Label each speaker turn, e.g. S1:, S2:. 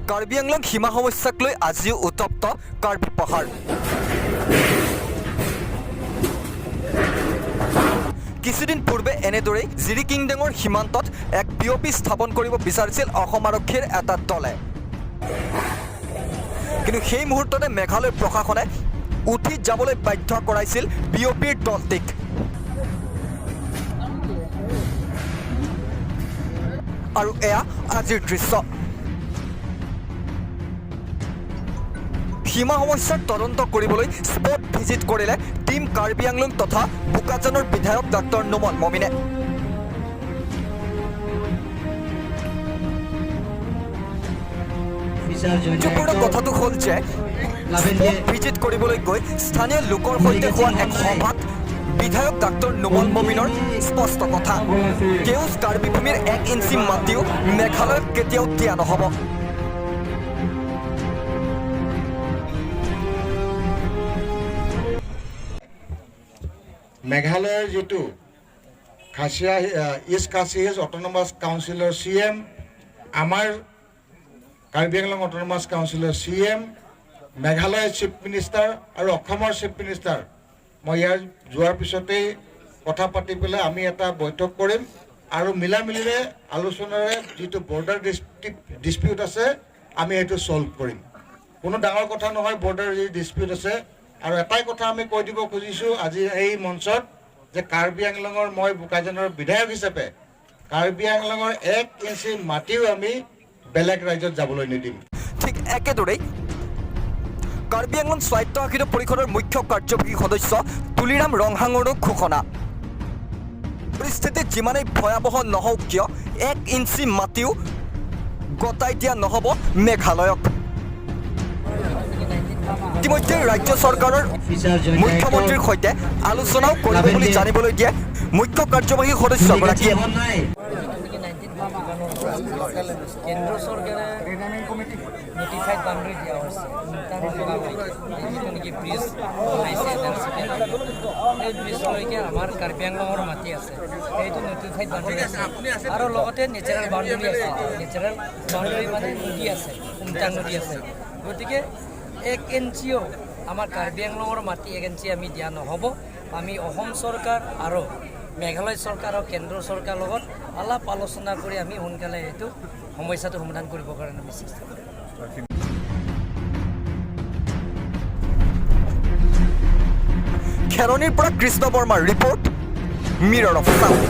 S1: কাৰ্বি আংলং সীমা সমস্যাক লৈ আজিও উত্তপ্ত কাৰ্বি পাহাৰ। কিছুদিন পূৰ্বে এনেদৰেই জিৰিকিংডেঙৰ সীমান্তত এক বিঅপি স্থাপন কৰিব বিচাৰিছিল অসম আৰক্ষীৰ এটা দলে। কিন্তু সেই মুহূৰ্ততে মেঘালয় প্ৰশাসনে উঠি যাবলৈ বাধ্য কৰাইছিল বিঅপিৰ দলটিক। আৰু এয়া আজিৰ দৃশ্য। সীমা সমস্যাৰ তদন্ত কৰিবলৈ স্পট ভিজিট কৰিলে টিম কাৰ্বি আংলং তথা বোকাজানৰ বিধায়ক ডাক্তৰ নোমল মমিনে। কথাটো হ'ল যে স্পট ভিজিট কৰিবলৈ গৈ স্থানীয় লোকৰ সৈতে হোৱা এক সভাত বিধায়ক ডাক্তৰ নোমল মমিনৰ স্পষ্ট কথা, কেউজ কাৰ্বি ভূমিৰ 1 ইঞ্চি মাটিও মেঘালয়ক কেতিয়াও দিয়া নহ'ব।
S2: মেঘালয়ৰ যেটো খাসিয়া ইষ্ট খাসি হিলছ অটোনমাস কাউন্সিলৰ CM, আমাৰ কাৰ্বি আংলং অটোনমাস কাউন্সিলৰ CM, মেঘালয়ৰ চিফ মিনিষ্টাৰ আৰু অসমৰ চিফ মিনিষ্টাৰ, মই ইয়াৰ যোৱাৰ পিছতেই কথা পাতি পেলাই আমি এটা বৈঠক কৰিম আৰু মিলামিলিৰে আলোচনাৰে যেটো বৰ্ডাৰ ডিসপিউট আছে আমি এটো সলভ কৰিম। কোনো ডাঙৰ কথা নহয় বৰ্ডাৰ ডিসপিউট আছে। আৰু এটাই কথা আমি কৈ দিব খুজিছোঁ আজি এই মঞ্চত যে কাৰ্বি আংলঙৰ মই বোকাজানৰ বিধায়ক হিচাপে কাৰ্বি আংলঙৰ 1 ইঞ্চি মাটিও আমি বেলেগ ৰাজ্যত যাবলৈ নিদিম।
S1: ঠিক একেদৰেই কাৰ্বি আংলং স্বায়ত্তশাসিত পৰিষদৰ মুখ্য কাৰ্যবাহী সদস্য তুলিৰাম ৰংহাঙৰো ঘোষণা, পৰিস্থিতি যিমানেই ভয়াৱহ নহওক কিয় 1 ইঞ্চি মাটিও গতাই দিয়া নহ'ব মেঘালয়ক। ইতিমধ্যে ৰাজ্য চৰকাৰৰ মুখ্যমন্ত্ৰীৰ সৈতে আলোচনাও কৰিব বুলি জানিবলৈ দিয়ে মুখ্য কাৰ্যবাহী সদস্যগৰাকীয়ে।
S3: কেন্দ্ৰ চৰকাৰে নটিফাইড বাউণ্ডাৰী দিয়া হৈছে, নেকি ব্ৰিজ বনাইছে, এই ব্ৰিজলৈকে আমাৰ কাৰ্বি আংলঙৰ মাটি আছে, সেইটো নটিফাইড বাউণ্ডাৰী আছে আৰু লগতে নেচাৰেল বাউণ্ডাৰী আছে। নেচাৰেল বাউণ্ডাৰী মানে নদী আছে, উমটাং নদী আছে। গতিকে 1 ইঞ্চিও আমাৰ কাৰ্বি আংলঙৰ মাটি 1 ইঞ্চি আমি দিয়া নহ'ব। আমি অসম চৰকাৰ আৰু মেঘালয় চৰকাৰ আৰু কেন্দ্ৰ চৰকাৰৰ লগত আলাপ আলোচনা কৰি আমি সোনকালে এইটো সমস্যাটো সমাধান কৰিবৰ কাৰণে আমি চেষ্টা কৰিম।
S1: খেৰণীৰ পৰা কৃষ্ণ বৰ্মাৰ ৰিপৰ্ট, মিৰৰ অফ চাউথ।